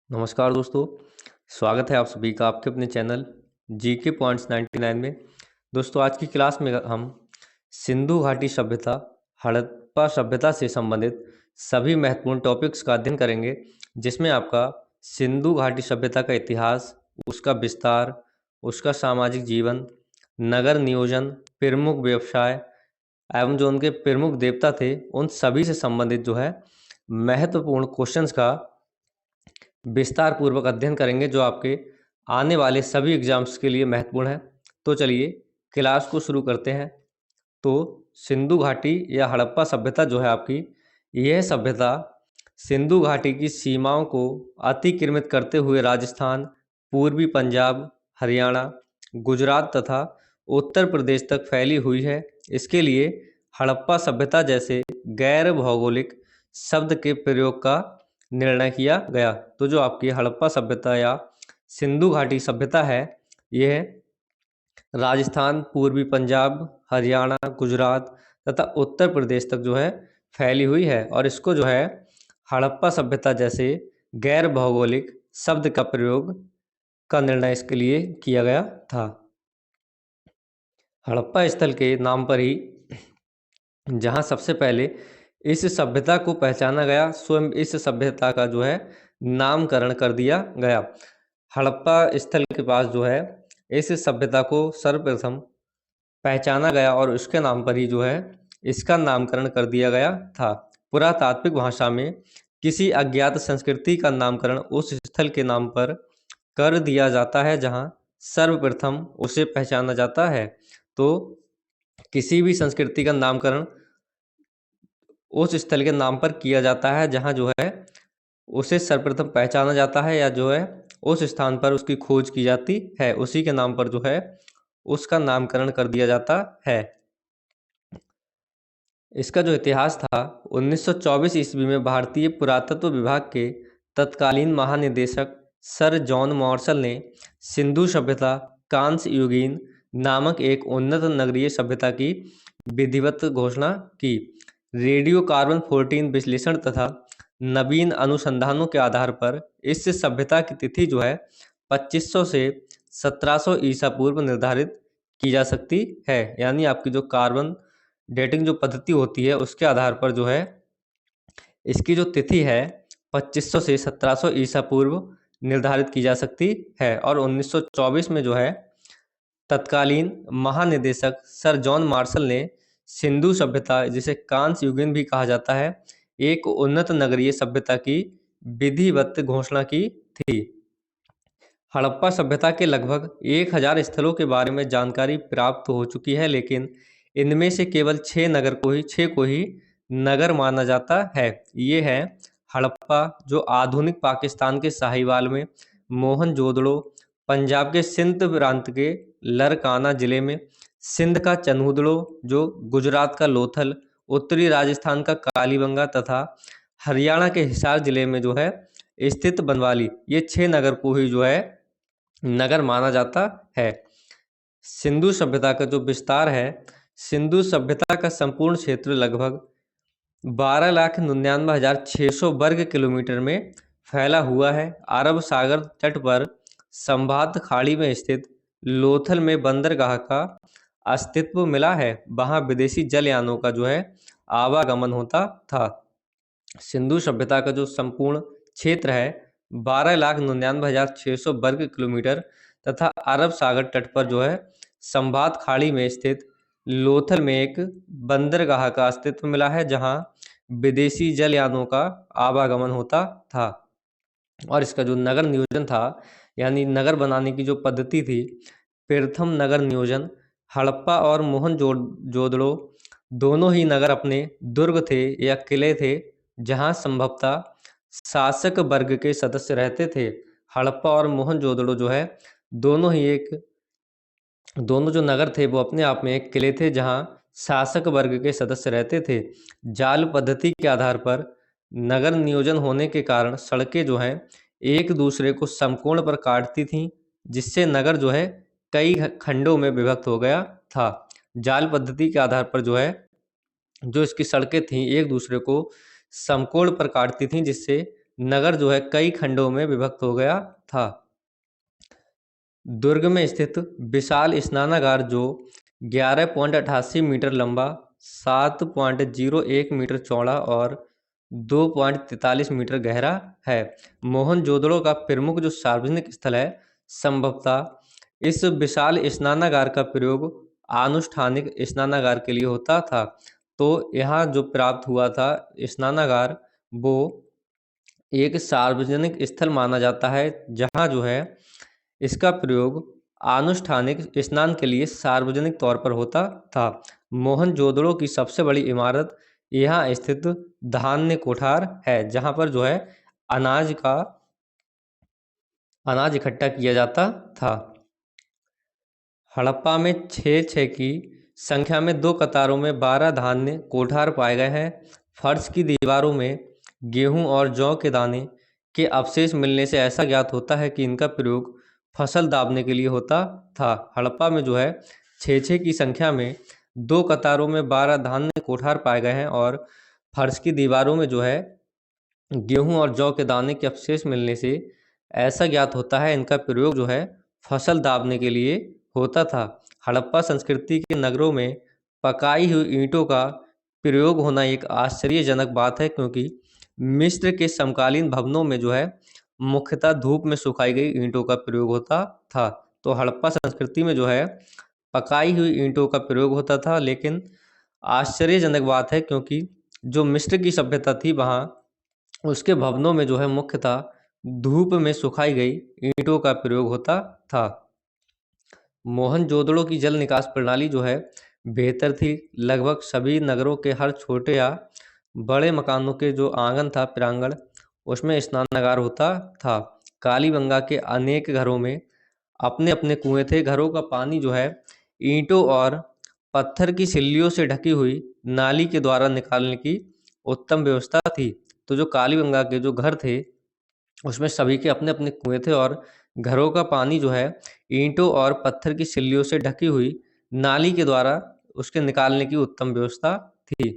नमस्कार दोस्तों, स्वागत है आप सभी का आपके अपने चैनल जीके पॉइंट्स 99 में। दोस्तों, आज की क्लास में हम सिंधु घाटी सभ्यता, हड़प्पा सभ्यता से संबंधित सभी महत्वपूर्ण टॉपिक्स का अध्ययन करेंगे, जिसमें आपका सिंधु घाटी सभ्यता का इतिहास, उसका विस्तार, उसका सामाजिक जीवन, नगर नियोजन, प्रमुख व्यवसाय एवं जो उनके प्रमुख देवता थे, उन सभी से संबंधित जो है महत्वपूर्ण क्वेश्चंस का विस्तार पूर्वक अध्ययन करेंगे, जो आपके आने वाले सभी एग्जाम्स के लिए महत्वपूर्ण है। तो चलिए क्लास को शुरू करते हैं। तो सिंधु घाटी या हड़प्पा सभ्यता जो है आपकी, यह सभ्यता सिंधु घाटी की सीमाओं को अतिक्रमित करते हुए राजस्थान, पूर्वी पंजाब, हरियाणा, गुजरात तथा उत्तर प्रदेश तक फैली हुई है। इसके लिए हड़प्पा सभ्यता जैसे गैर भौगोलिक शब्द के प्रयोग का निर्णय किया गया। तो जो आपकी हड़प्पा सभ्यता या सिंधु घाटी सभ्यता है, यह राजस्थान, पूर्वी पंजाब, हरियाणा, गुजरात तथा उत्तर प्रदेश तक जो है फैली हुई है, और इसको जो है हड़प्पा सभ्यता जैसे गैर भौगोलिक शब्द का प्रयोग का निर्णय इसके लिए किया गया था। हड़प्पा स्थल के नाम पर ही जहाँ सबसे पहले इस सभ्यता को पहचाना गया, स्वयं इस सभ्यता का जो है नामकरण कर दिया गया। हड़प्पा स्थल के पास जो है इस सभ्यता को सर्वप्रथम पहचाना गया और उसके नाम पर ही जो है इसका नामकरण कर दिया गया था। पुरातात्विक भाषा में किसी अज्ञात संस्कृति का नामकरण उस स्थल के नाम पर कर दिया जाता है जहाँ सर्वप्रथम उसे पहचाना जाता है। तो किसी भी संस्कृति का नामकरण उस स्थल के नाम पर किया जाता है जहाँ जो है उसे सर्वप्रथम पहचाना जाता है, या जो है उस स्थान पर उसकी खोज की जाती है, उसी के नाम पर जो है उसका नामकरण कर दिया जाता है। इसका जो इतिहास था, 1924 ईस्वी में भारतीय पुरातत्व विभाग के तत्कालीन महानिदेशक सर जॉन मार्शल ने सिंधु सभ्यता कांस्य युगीन नामक एक उन्नत नगरीय सभ्यता की विधिवत घोषणा की। रेडियो कार्बन 14 विश्लेषण तथा नवीन अनुसंधानों के आधार पर इस सभ्यता की तिथि जो है 2500 से 1700 ईसा पूर्व निर्धारित की जा सकती है। यानी आपकी जो कार्बन डेटिंग जो पद्धति होती है, उसके आधार पर जो है इसकी जो तिथि है 2500 से 1700 ईसा पूर्व निर्धारित की जा सकती है। और 1924 में जो है तत्कालीन महानिदेशक सर जॉन मार्शल ने सिंधु सभ्यता, जिसे कांस्य युगीन भी कहा जाता है, एक उन्नत नगरीय सभ्यता की विधिवत घोषणा की थी। हड़प्पा सभ्यता के लगभग 1000 स्थलों के बारे में जानकारी प्राप्त हो चुकी है, लेकिन इनमें से केवल 6 को ही नगर माना जाता है। ये है हड़प्पा, जो आधुनिक पाकिस्तान के साहिवाल में, मोहनजोदड़ो पंजाब के सिंध प्रांत के लरकाना जिले में, सिंध का चन्हूदड़ो जो गुजरात का लोथल, उत्तरी राजस्थान का कालीबंगा तथा हरियाणा के हिसार जिले में जो है स्थित बनवाली, ये 6 नगर को ही जो है नगर माना जाता है। सिंधु सभ्यता का जो विस्तार है, सिंधु सभ्यता का संपूर्ण क्षेत्र लगभग 12,99,600 वर्ग किलोमीटर में फैला हुआ है। अरब सागर तट पर संभात खाड़ी में स्थित लोथल में बंदरगाह का अस्तित्व मिला है, वहां विदेशी जलयानों का जो है आवागमन होता था। सिंधु सभ्यता का जो संपूर्ण क्षेत्र है 12,99,600 वर्ग किलोमीटर तथा अरब सागर तट पर जो है संभात खाड़ी में स्थित लोथल में एक बंदरगाह का अस्तित्व मिला है, जहां विदेशी जलयानों का आवागमन होता था। और इसका जो नगर नियोजन था, यानी नगर बनाने की जो पद्धति थी, प्रथम नगर नियोजन, हड़प्पा और मोहनजोदड़ो दोनों ही नगर अपने दुर्ग थे या किले थे, जहां संभवतः शासक वर्ग के सदस्य रहते थे। हड़प्पा और मोहनजोदड़ो जो है दोनों जो नगर थे वो अपने आप में एक किले थे, जहां शासक वर्ग के सदस्य रहते थे। जाल पद्धति के आधार पर नगर नियोजन होने के कारण सड़कें जो हैं एक दूसरे को समकोण पर काटती थीं, जिससे नगर जो है कई खंडों में विभक्त हो गया था। जाल पद्धति के आधार पर जो है जो इसकी सड़कें थीं एक दूसरे को समकोण पर काटती थीं, जिससे नगर जो है कई खंडों में विभक्त हो गया था। दुर्ग में स्थित विशाल स्नानागार जो 11.88 मीटर लंबा, 7.01 मीटर चौड़ा और 2.43 मीटर गहरा है। मोहनजोदड़ो का प्रमुख जो सार्वजनिक स्थल है, संभवतः इस विशाल स्नानागार का प्रयोग आनुष्ठानिक स्नानागार के लिए होता था। तो यहाँ जो प्राप्त हुआ था स्नानागार, वो एक सार्वजनिक स्थल माना जाता है, जहाँ जो है इसका प्रयोग आनुष्ठानिक स्नान के लिए सार्वजनिक तौर पर होता था। मोहनजोदड़ो की सबसे बड़ी इमारत यहाँ स्थित धान्य कोठार है, जहाँ पर जो है अनाज इकट्ठा किया जाता था। हड़प्पा में 6 की संख्या में 2 कतारों में 12 धान्य कोठार पाए गए हैं। फर्श की दीवारों में गेहूं और जौ के दाने के अवशेष मिलने से ऐसा ज्ञात होता है कि इनका प्रयोग फसल दाबने के लिए होता था। हड़प्पा में जो है 6 की संख्या में 2 कतारों में 12 धान्य कोठार पाए गए हैं और फर्श की दीवारों में जो है गेहूं और जौ के दाने के अवशेष मिलने से ऐसा ज्ञात होता है इनका प्रयोग जो है फसल दाबने के लिए होता था। हड़प्पा संस्कृति के नगरों में पकाई हुई ईंटों का प्रयोग होना एक आश्चर्यजनक बात है, क्योंकि मिस्र के समकालीन भवनों में जो है मुख्यतः धूप में सुखाई गई ईंटों का प्रयोग होता था। तो हड़प्पा संस्कृति में जो है पकाई हुई ईंटों का प्रयोग होता था, लेकिन आश्चर्यजनक बात है क्योंकि जो मिस्र की सभ्यता थी वहाँ उसके भवनों में जो है मुख्यतः धूप में सुखाई गई ईंटों का प्रयोग होता था। मोहनजोदड़ो की जल निकास प्रणाली जो है बेहतर थी। लगभग सभी नगरों के हर छोटे या बड़े मकानों के जो आंगन था, प्रांगण, उसमें स्नानागार होता था। कालीबंगा के अनेक घरों में अपने अपने कुएं थे। घरों का पानी जो है ईंटों और पत्थर की सिल्लियों से ढकी हुई नाली के द्वारा निकालने की उत्तम व्यवस्था थी। तो जो कालीबंगा के जो घर थे उसमें सभी के अपने अपने कुएं थे और घरों का पानी जो है ईंटों और पत्थर की सिल्लियों से ढकी हुई नाली के द्वारा उसके निकालने की उत्तम व्यवस्था थी।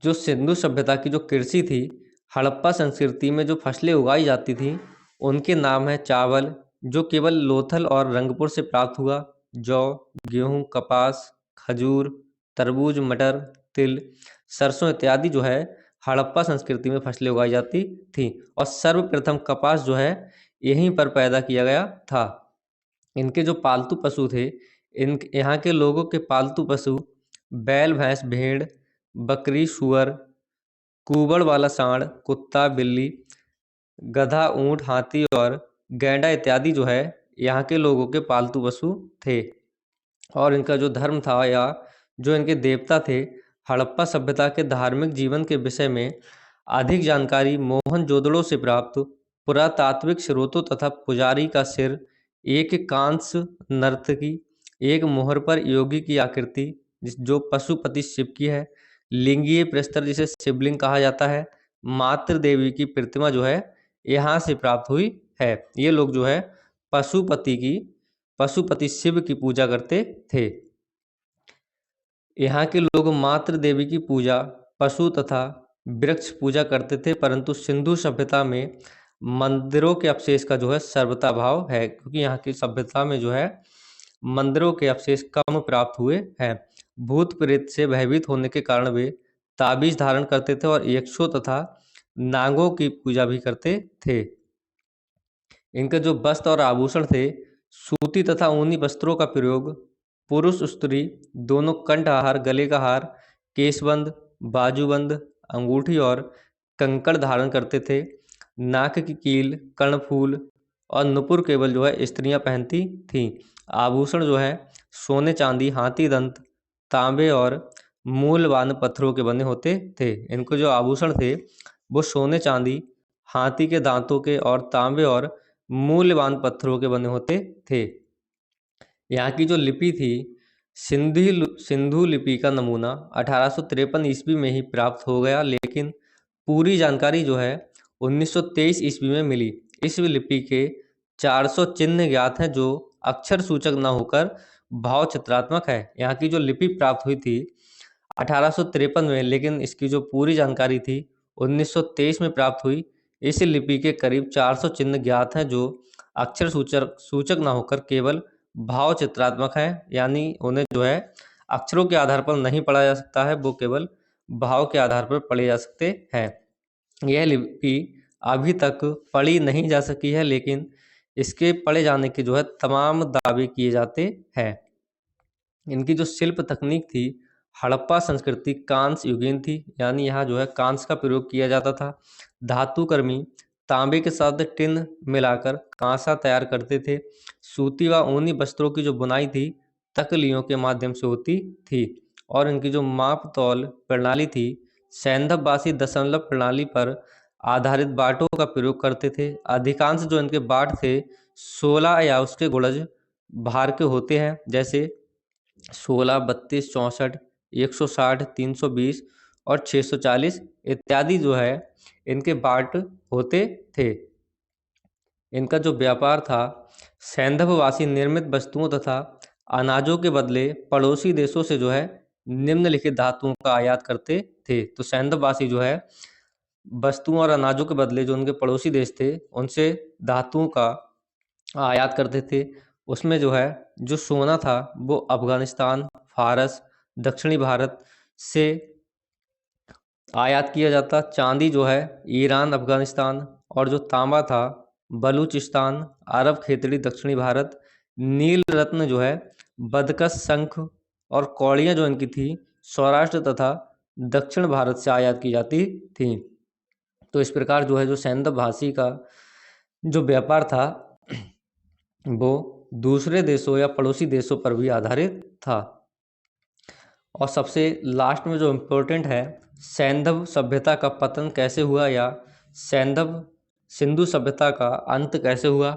जो सिंधु सभ्यता की जो कृषि थी, हड़प्पा संस्कृति में जो फसलें उगाई जाती थी उनके नाम है चावल, जो केवल लोथल और रंगपुर से प्राप्त हुआ, जौ, गेहूं, कपास, खजूर, तरबूज, मटर, तिल, सरसों इत्यादि जो है हड़प्पा संस्कृति में फसलें उगाई जाती थी। और सर्वप्रथम कपास जो है यहीं पर पैदा किया गया था। इनके जो पालतू पशु थे, इन यहाँ के लोगों के पालतू पशु बैल, भैंस, भेड़, बकरी, सूअर, कुबड़ वाला सांड, कुत्ता, बिल्ली, गधा, ऊंट, हाथी और गैंडा इत्यादि जो है यहाँ के लोगों के पालतू पशु थे। और इनका जो धर्म था या जो इनके देवता थे, हड़प्पा सभ्यता के धार्मिक जीवन के विषय में अधिक जानकारी मोहनजोदड़ो से प्राप्त पुरातात्विक स्रोतों तथा पुजारी का सिर, एक कांस नर्तकी, एक मोहर पर योगी की आकृति जो पशुपति शिव की है, लिंगीय प्रस्तर जिसे शिवलिंग कहा जाता है, मातृ देवी की प्रतिमा जो है यहाँ से प्राप्त हुई है। ये लोग जो है पशुपति शिव की पूजा करते थे। यहाँ के लोग मातृ देवी की पूजा, पशु तथा वृक्ष पूजा करते थे, परंतु सिंधु सभ्यता में मंदिरों के अवशेष का जो है सर्वथा अभाव है, क्योंकि यहाँ की सभ्यता में जो है मंदिरों के अवशेष कम प्राप्त हुए हैं। भूत प्रेत से भयभीत होने के कारण वे ताबीज धारण करते थे और यक्षों तथा नागों की पूजा भी करते थे। इनके जो वस्त्र और आभूषण थे, सूती तथा ऊनी वस्त्रों का प्रयोग पुरुष स्त्री दोनों कंठहार, गले का हार, केशबंद, बाजूबंद, अंगूठी और कंकड़ धारण करते थे। नाक की कील, कर्णफूल और नुपुर केवल जो है स्त्रियां पहनती थीं। आभूषण जो है सोने, चांदी, हाथी दंत, तांबे और मूल्यवान पत्थरों के बने होते थे। इनको जो आभूषण थे वो सोने, चांदी, हाथी के दांतों के और तांबे और मूल्यवान पत्थरों के बने होते थे। यहाँ की जो लिपि थी, सिंधु लिपि का नमूना 1853 ईस्वी में ही प्राप्त हो गया, लेकिन पूरी जानकारी जो है 1923 ईस्वी में मिली। इस लिपि के 400 चिन्ह ज्ञात हैं जो अक्षर सूचक न होकर भाव चित्रात्मक है। यहाँ की जो लिपि प्राप्त हुई थी 1853 में, लेकिन इसकी जो पूरी जानकारी थी 1923 में प्राप्त हुई। इस लिपि के करीब 400 चिन्ह ज्ञात हैं जो अक्षर सूचक न होकर केवल भाव चित्रात्मक है, यानी उन्हें जो है अक्षरों के आधार पर नहीं पढ़ा जा सकता है, वो केवल भाव के आधार पर पढ़े जा सकते हैं। यह लिपि अभी तक पढ़ी नहीं जा सकी है, लेकिन इसके पढ़े जाने के जो है तमाम दावे किए जाते हैं। इनकी जो शिल्प तकनीक थी, हड़प्पा संस्कृति कांस्य युगीन थी, यानी यहाँ जो है कांस्य का प्रयोग किया जाता था। धातुकर्मी तांबे के साथ टिन मिलाकर कांसा तैयार करते थे। सूती व ऊनी वस्त्रों की जो बुनाई थी तकलियों के माध्यम से होती थी, और इनकी जो माप तौल प्रणाली थी सैंधववासी दशमलव प्रणाली पर आधारित बाटों का प्रयोग करते थे। अधिकांश जो इनके बाट थे 16 या उसके गुणज भार के होते हैं, जैसे 16, 32, 64, 160, 320 और 640 इत्यादि जो है इनके बाट होते थे। इनका जो व्यापार था, सैंधववासी निर्मित वस्तुओं तथा अनाजों के बदले पड़ोसी देशों से जो है निम्नलिखित धातुओं का आयात करते थे। तो सैंधववासी जो है वस्तुओं और अनाजों के बदले जो उनके पड़ोसी देश थे उनसे धातुओं का आयात करते थे। उसमें जो है जो सोना था वो अफगानिस्तान, फारस, दक्षिणी भारत से आयात किया जाता। चांदी जो है ईरान, अफगानिस्तान, और जो तांबा था बलूचिस्तान, अरब खेतड़ी, दक्षिणी भारत। नील रत्न जो है बदकश, शंख और कौड़ियाँ जो इनकी थी सौराष्ट्र तथा दक्षिण भारत से आयात की जाती थी। तो इस प्रकार जो है जो सैंधवभाषी का जो व्यापार था वो दूसरे देशों या पड़ोसी देशों पर भी आधारित था। और सबसे लास्ट में जो इम्पोर्टेंट है, सैंधव सभ्यता का पतन कैसे हुआ या सिंधु सभ्यता का अंत कैसे हुआ।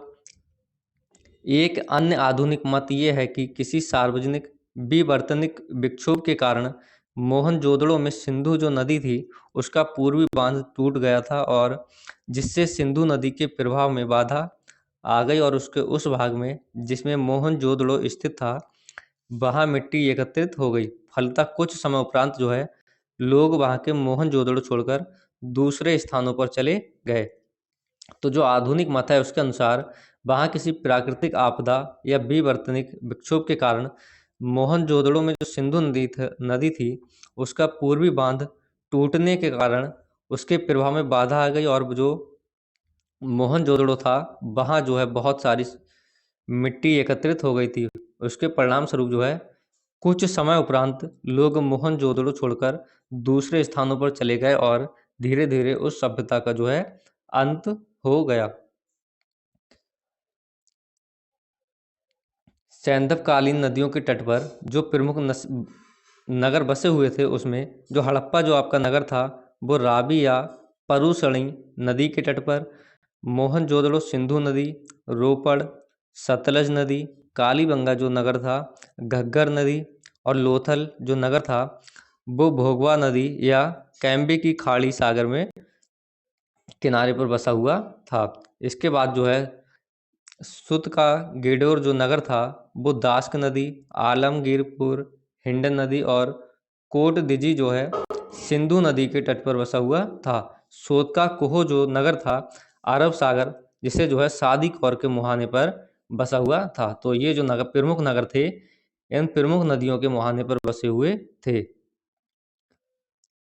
एक अन्य आधुनिक मत ये है कि किसी सार्वजनिक विवर्तनिक विक्षोभ के कारण मोहनजोदड़ो में सिंधु जो नदी थी उसका पूर्वी बांध टूट गया था, और जिससे सिंधु नदी के प्रवाह में बाधा आ गई, और उसके उस भाग में जिसमें मोहनजोदड़ो स्थित था वहाँ मिट्टी एकत्रित हो गई। फलतः कुछ समय उपरांत जो है लोग वहाँ के मोहनजोदड़ो छोड़कर दूसरे स्थानों पर चले गए। तो जो आधुनिक मत है उसके अनुसार वहाँ किसी प्राकृतिक आपदा या विवर्तनिक विक्षोभ के कारण मोहनजोदड़ो में जो सिंधु नदी थी उसका पूर्वी बांध टूटने के कारण उसके प्रवाह में बाधा आ गई, और जो मोहनजोदड़ो था वहाँ जो है बहुत सारी मिट्टी एकत्रित हो गई थी। उसके परिणाम स्वरूप जो है कुछ समय उपरांत लोग मोहनजोदड़ो छोड़कर दूसरे स्थानों पर चले गए, और धीरे धीरे उस सभ्यता का जो है अंत हो गया। सैंधवकालीन नदियों के तट पर जो प्रमुख नगर बसे हुए थे उसमें जो हड़प्पा जो आपका नगर था वो रावी या परुसणी नदी के तट पर, मोहनजोदड़ो सिंधु नदी, रोपड़ सतलज नदी, कालीबंगा जो नगर था घग्गर नदी, और लोथल जो नगर था वो भोगवा नदी या कैम्बे की खाड़ी सागर में किनारे पर बसा हुआ था। इसके बाद जो है सुत का गेडोर जो नगर था वो दास्क नदी, आलमगीरपुर, हिंडन नदी और कोट दिजी जो है सिंधु नदी के तट पर बसा हुआ था। सोत का कोहो जो नगर था अरब सागर जिसे जो है सादी कौर के मुहाने पर बसा हुआ था। तो ये जो नगर प्रमुख नगर थे इन प्रमुख नदियों के मुहाने पर बसे हुए थे।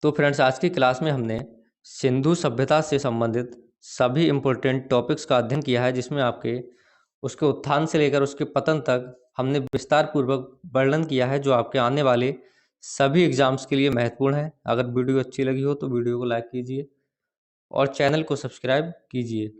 तो फ्रेंड्स आज की क्लास में हमने सिंधु सभ्यता से संबंधित सभी इम्पोर्टेंट टॉपिक्स का अध्ययन किया है, जिसमें आपके उसके उत्थान से लेकर उसके पतन तक हमने विस्तार पूर्वक वर्णन किया है, जो आपके आने वाले सभी एग्जाम्स के लिए महत्वपूर्ण है। अगर वीडियो अच्छी लगी हो तो वीडियो को लाइक कीजिए और चैनल को सब्सक्राइब कीजिए।